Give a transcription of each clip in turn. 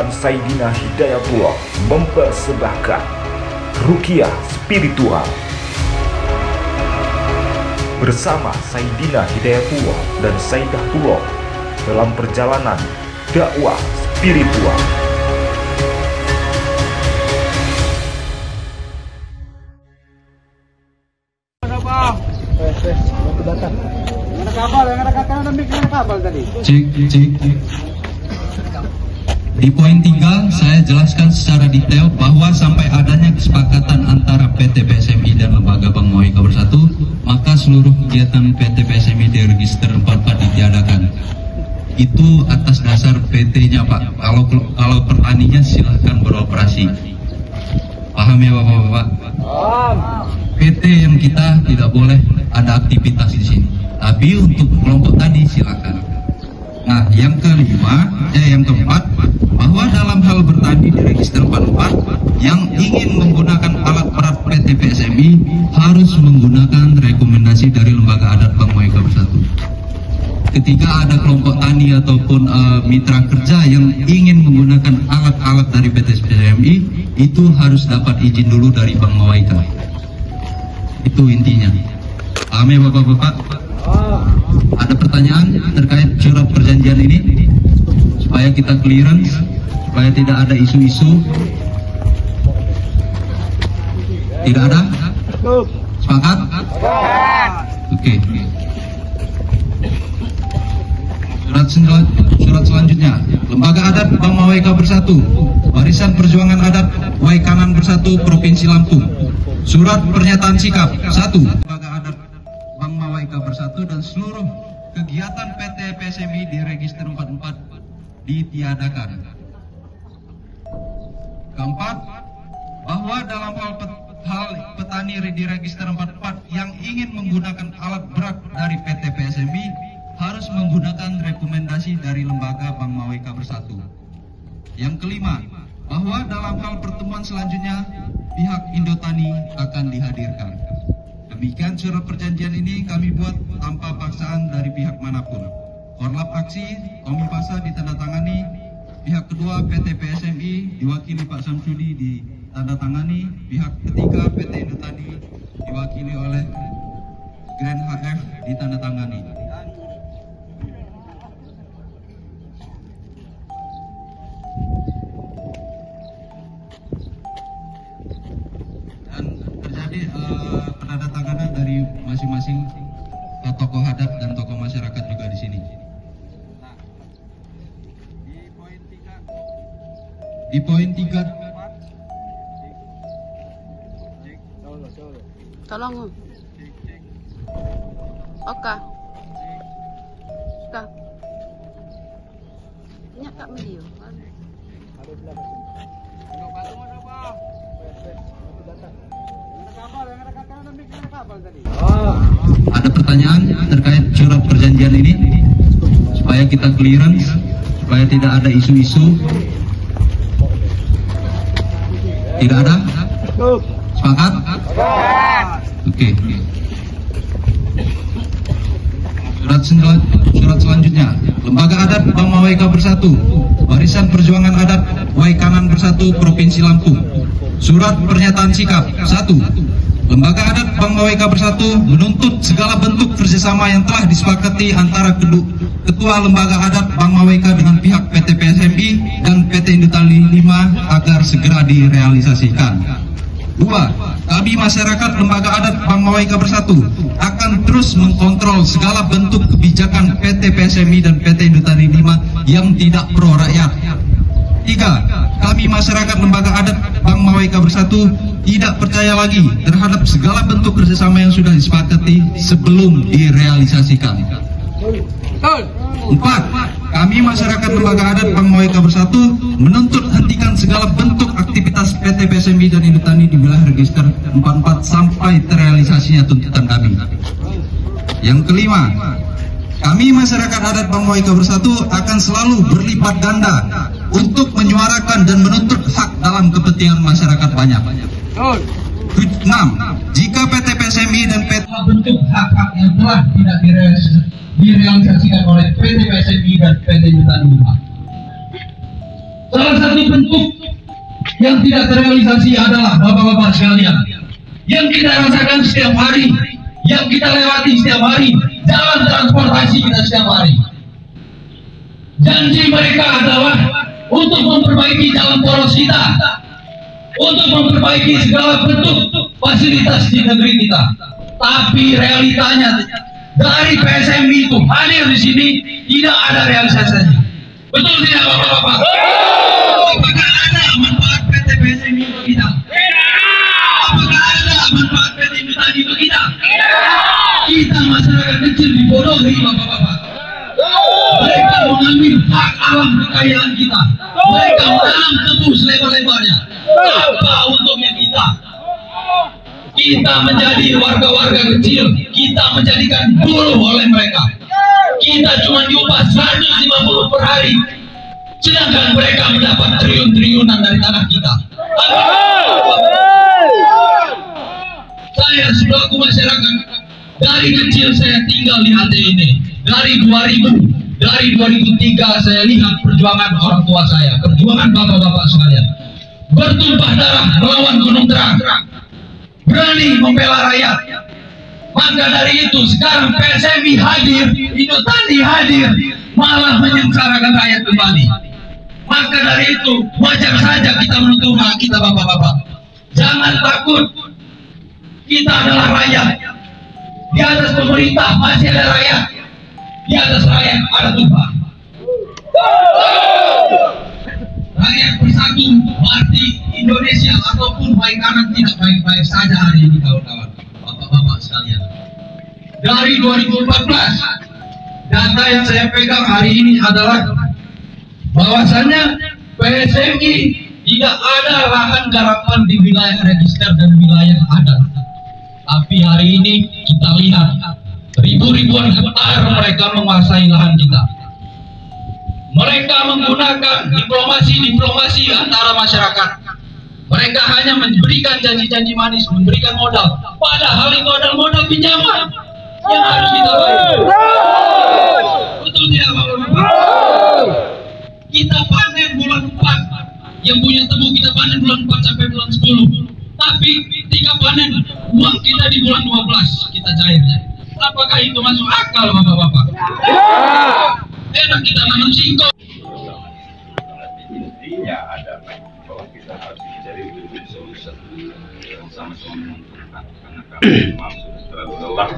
Yayasan Saidina Hidayatullah mempersembahkan Ruqyah Spiritual bersama Saidina Hidayatullah dan Saidatullah dalam perjalanan dakwah spiritual. Di poin 3 saya jelaskan secara detail bahwa sampai adanya kesepakatan antara PT PSMI dan Lembaga Bank Mawaika Bersatu, maka seluruh kegiatan PT PSMI di register 44 ditiadakan. Itu atas dasar PT-nya Pak. Kalau petaninya silahkan beroperasi. Paham ya Bapak-Bapak? PT yang kita tidak boleh ada aktivitas di sini. Tapi untuk kelompok tadi silakan. Nah, yang keempat, bahwa dalam hal bertani di register 44 yang ingin menggunakan alat berat PT PSMI harus menggunakan rekomendasi dari Lembaga Adat Bank Mawaika Bersatu. Ketika ada kelompok tani ataupun mitra kerja yang ingin menggunakan alat-alat dari PT PSMI, itu harus dapat izin dulu dari Bank Mawaika. Itu intinya. Paham ya Bapak-Bapak? Ada pertanyaan terkait surat perjanjian ini supaya kita clearance, supaya tidak ada isu-isu. Tidak ada? Sepakat? Oke. Surat selanjutnya, Lembaga Adat Bank Mawaika Bersatu, Barisan Perjuangan Adat Waikanan Bersatu Provinsi Lampung. Surat pernyataan sikap 1. Lembaga Adat Bank Mawaika Bersatu dan seluruh kegiatan PT PSMI di register 44 ditiadakan. Keempat, bahwa dalam hal petani di register 44 yang ingin menggunakan alat berat dari PT PSMI harus menggunakan rekomendasi dari Lembaga Bank Mawaika Bersatu. Yang kelima, bahwa dalam hal pertemuan selanjutnya pihak Indotani akan dihadirkan. Demikian surat perjanjian ini kami buat tanpa paksaan dari pihak manapun. Korlap aksi Komipasa ditandatangani, pihak kedua PT PSMI diwakili Pak Samsudi ditandatangani, pihak ketiga PT Indotani diwakili oleh Grand HF ditandatangani. Dan terjadi penandatanganan dari masing-masing tokoh adat dan tokoh masyarakat juga di sini. Nah, di poin 3 tolong. Oke. Kak. Nyak Kak Medio. Ada pertanyaan terkait surat perjanjian ini supaya kita clearance, supaya tidak ada isu-isu. Tidak ada? Sepakat? Oke. Surat selanjutnya, Lembaga Adat Bank Mawaika Bersatu, Barisan Perjuangan Adat Waikanan Bersatu Provinsi Lampung. Surat pernyataan sikap 1. Lembaga Adat Bank Mawaika Bersatu menuntut segala bentuk kerjasama yang telah disepakati antara Ketua Lembaga Adat Bank Mawaika dengan pihak PT PSMI dan PT Indotani 5 agar segera direalisasikan. 2. Kami masyarakat Lembaga Adat Bank Mawaika Bersatu akan terus mengkontrol segala bentuk kebijakan PT PSMI dan PT Indotani 5 yang tidak pro rakyat. 3. Kami masyarakat Lembaga Adat Bank Mawaika Bersatu tidak percaya lagi terhadap segala bentuk kerjasama yang sudah disepakati sebelum direalisasikan. 4. Kami masyarakat Lembaga Adat Bank Mawaika Bersatu menuntut hentikan segala bentuk aktivitas PT PSMI dan Indotani di wilayah register 44 sampai terrealisasinya tuntutan kami. Yang kelima, kami masyarakat adat Bank Mawaika Bersatu akan selalu berlipat ganda untuk menyuarakan dan menuntut hak dalam kepentingan masyarakat banyak. 6. Jika PT PSMI dan PT bentuk hak-hak yang telah tidak direalisasikan oleh PT PSMI dan PT Indotani 5. Salah satu bentuk yang tidak terrealisasi adalah bapak-bapak sekalian, yang kita rasakan setiap hari, yang kita lewati setiap hari, jalan transportasi kita setiap hari. Janji mereka adalah untuk memperbaiki jalan poros kita, untuk memperbaiki segala bentuk fasilitas di negeri kita. Tapi realitanya dari PSMI itu hadir di sini tidak ada realisasinya. Betul tidak bapak-bapak? Apakah ada manfaat PT PSMI untuk kita? Apakah ada manfaat PT Mitani untuk kita? Kita masyarakat kecil dibodohi bapak-bapak. Mereka mengambil hak alam kekayaan kita. Mereka menanam tebu selebar-lebarnya. Apa untungnya kita? Kita menjadi warga-warga kecil, kita menjadikan buruh oleh mereka. Kita cuma diupah 150 per hari, sedangkan mereka mendapat triliun-triliunan dari tanah kita. Saya selaku masyarakat, dari kecil saya tinggal di HT ini. Dari 2003 saya lihat perjuangan orang tua saya, perjuangan bapak-bapak sekalian, bertumpah darah melawan gunung terang, berani membela rakyat. Maka dari itu sekarang PSMI hadir, Indotani hadir, malah menyengsarakan rakyat kembali. Maka dari itu wajar saja kita menuntut hak kita bapak-bapak. Jangan takut, kita adalah rakyat. Di atas pemerintah masih ada rakyat, di atas rakyat ada Tuhan. Rakyat bersatu arti Indonesia ataupun baik kanan tidak baik-baik saja hari ini kawan-kawan, bapak-bapak sekalian. Dari 2014 data yang saya pegang hari ini adalah bahwasannya PSMI tidak ada lahan garapan di wilayah register dan wilayah adat. Tapi hari ini kita lihat ribu-ribuan hektar mereka menguasai lahan kita. Mereka menggunakan diplomasi antara masyarakat. Mereka hanya memberikan janji-janji manis, memberikan modal. Padahal itu adalah modal pinjaman yang harus kita bayar. Betul tidak bapak-bapak? Kita panen bulan 4, yang punya tebu kita panen bulan 4 sampai bulan 10. Tapi ketika panen, uang kita di bulan 12 kita cair. Apakah itu masuk akal bapak-bapak? Enak kita nanam singkong. Intinya adalah bahwa kita harus mencari solusi sama-sama menguntungkan, karena kami memang sudah terlalu lelah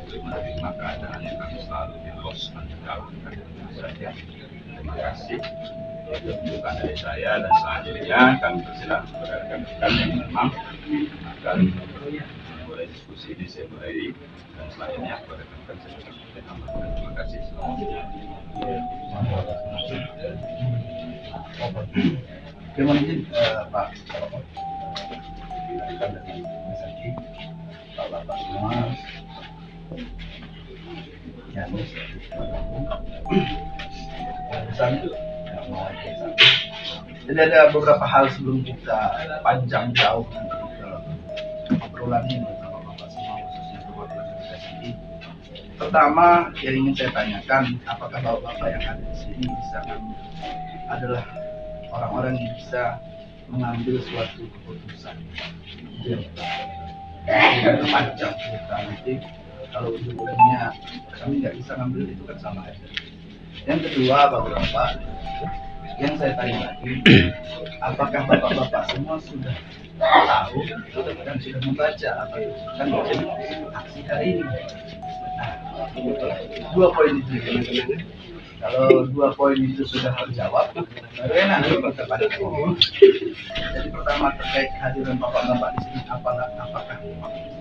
menerima keadaan yang kami selalu diloskan dalam keadaan saja. Terima kasih. Bukan dari saya, dan selanjutnya kami persilakan kepada rekan-rekan yang memang akan mulai diskusi ini. Saya mulai, dan selanjutnya kepada rekan-rekan saya akan tambahkan. Terima kasih. Terima kasih Pak dari Mesaki, Pak Bapak semua, Janus, jadi ada beberapa hal sebelum kita panjang jauh dalam obrolan ini bersama Bapak semua, khususnya perwakilan PSMI. Pertama yang ingin saya tanyakan, apakah Bapak-Bapak yang ada di sini adalah orang-orang yang bisa mengambil suatu keputusan? Yang panjang kita nanti kalau ujung-ujungnya kami nggak bisa ngambil, itu kan sama aja. Yang kedua, Bapak-Bapak, yang saya tanya lagi, apakah Bapak-Bapak semua sudah tahu dan sudah membaca apa itu kan jadi aksi hari ini? Nah, 2 poin itu. Kalau 2 poin itu sudah terjawab, baru enak kepada aku. Jadi pertama terkait kehadiran Bapak-Bapak di sini, apakah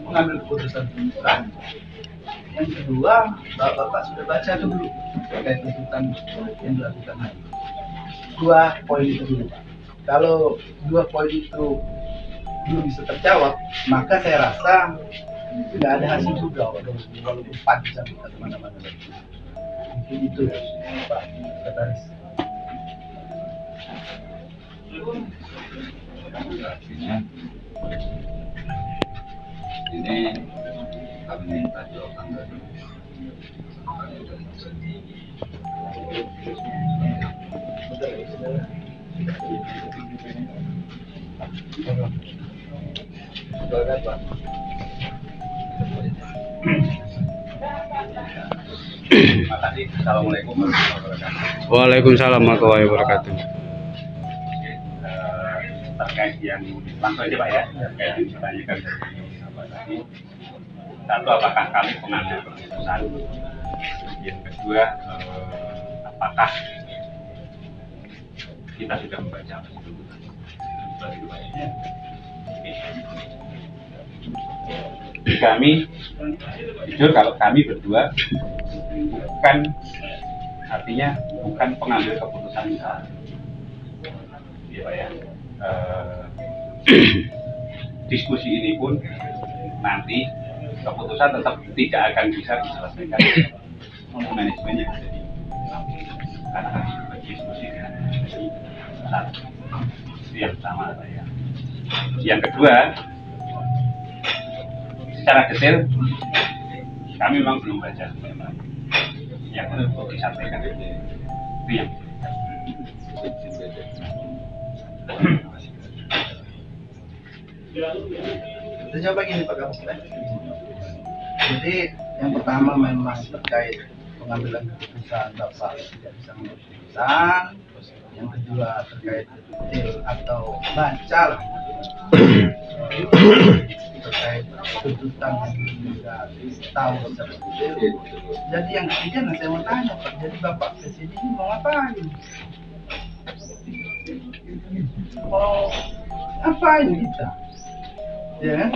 mengambil keputusan bukan? Yang kedua, Bapak-Bapak sudah baca dulu terkait tuntutan yang dilakukan hari. 2 poin itu dulu. Kalau 2 poin itu belum bisa terjawab, maka saya rasa tidak ada hasil juga walaupun 4 bisa kita kemana-mana lagi. Mungkin itu Pak Sekretaris. Artinya ini kami minta jawaban dari Terima kasih. Assalamualaikum warahmatullahi wabarakatuh. Waalaikumsalam warahmatullahi wabarakatuh. Terkait yang langsung aja Pak ya, terkait yang ditanyakan dari Bapak tadi. Satu, apakah kami pengambil keputusan? Yang kedua, apakah kita sudah membaca keputusan? Kami jujur kalau kami berdua bukan, artinya bukan pengambil keputusan ya Pak ya. Diskusi ini pun nanti keputusan tetap tidak akan bisa diselesaikan oleh manajemen yang ada di karena kami berdiskusi dengan satu yang sama saya. Yang kedua, secara detail kami memang belum baca yang untuk disampaikan itu yang kita coba gini Pak Kapolres. Jadi yang pertama memang terkait pengambilan keputusan Bapak tidak bisa mengambil keputusan. Yang kedua terkait detail atau baca lah terkait tuntutan yang juga tahu secara detail. Jadi yang ketiga, nah saya mau tanya Pak, jadi Bapak kesini mau ngapain? Mau ngapain kita? Ya kan?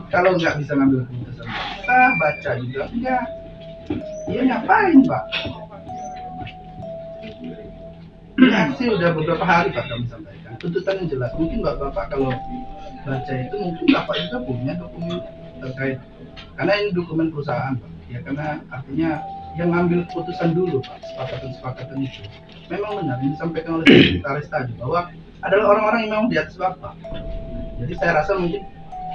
Kalau nggak bisa ngambil keputusan kita, baca juga enggak. Ya ngapain Pak? Ini aksi udah beberapa hari Pak kami sampaikan. Tuntutan yang jelas. Mungkin Bapak kalau baca itu mungkin Bapak juga punya dokumen terkait. Karena ini dokumen perusahaan Pak. Ya karena artinya yang ngambil keputusan dulu Pak, sepakatan itu. Memang benar yang disampaikan oleh sekretaris tadi bahwa adalah orang-orang yang memang di atas Bapak. Jadi saya rasa mungkin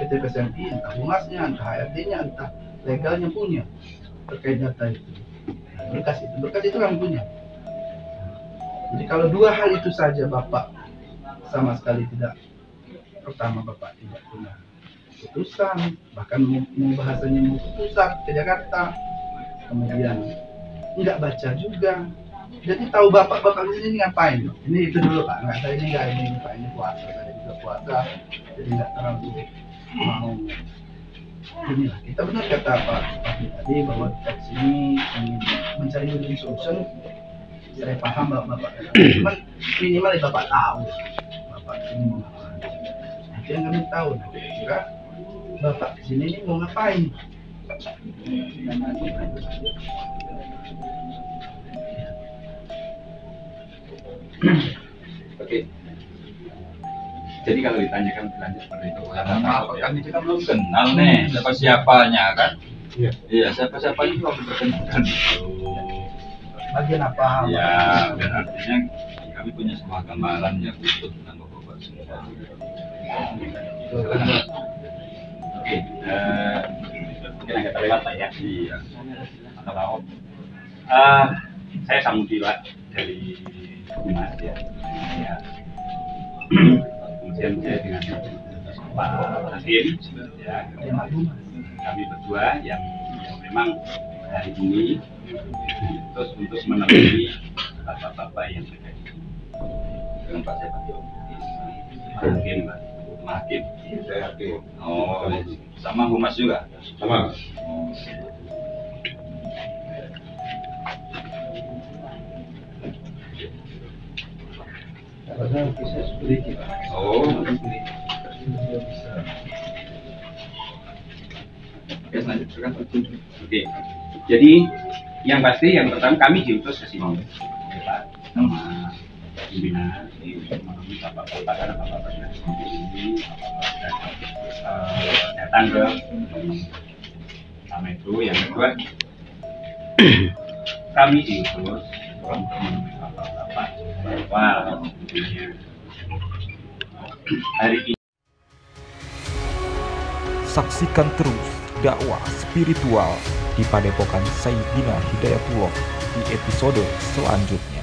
PT PSMI, entah humasnya, entah HRD-nya, entah legalnya punya terkait data itu. Berkas itu yang punya. Jadi kalau dua hal itu saja Bapak sama sekali tidak, pertama Bapak tidak punya putusan, bahkan mau bahasanya mau putusan ke Jakarta, kemudian nggak baca juga. Jadi tahu Bapak di sini ngapain? Ini itu dulu Pak, nggak saya ini Pak, ini puasa, saya juga puasa, jadi nggak terlalu mau. Inilah kita benar kata Pak tadi bahwa kita sini ingin mencari win-win solution. Saya paham Bapak, cuman minimal Bapak tahu Bapak ini mau ngapain. Nanti yang kami tahu nanti juga Bapak kesini ini mau ngapain. Oke. Jadi kalau ditanyakan lanjut seperti itu, karena apa? Kami juga belum kenal nih siapa-siapanya kan? Iya, siapa-siapa itu harus diperkenalkan. Bagian apa? Ya, dan artinya kami punya sebuah gambaran yang utuh dengan Bapak semua. Oke, mungkin agak terlewat Pak ya. Iya. Atau saya Samudi Pak dari Humas ya. Ya. Kemudian saya dengan Pak Hakim ya. Kami berdua yang memang hari ini terus untuk menemui bapak-bapak yang terjadi dengan Pak siapa? Hakim Pak. Hakim. Saya Hakim. Oh, sama Humas juga? Sama. Oh. Oke. Jadi yang pasti yang pertama kami diutus ke sini, Pak, sama pimpinan untuk menemui bapak-bapak karena bapak-bapaknya ini datang ke sama itu. Yang kedua kami diutus untuk menemui bapak-bapak bahwa hari ini Saksikan terus dakwah spiritual di Padepokan Sayyidina Hidayatullah di episode selanjutnya.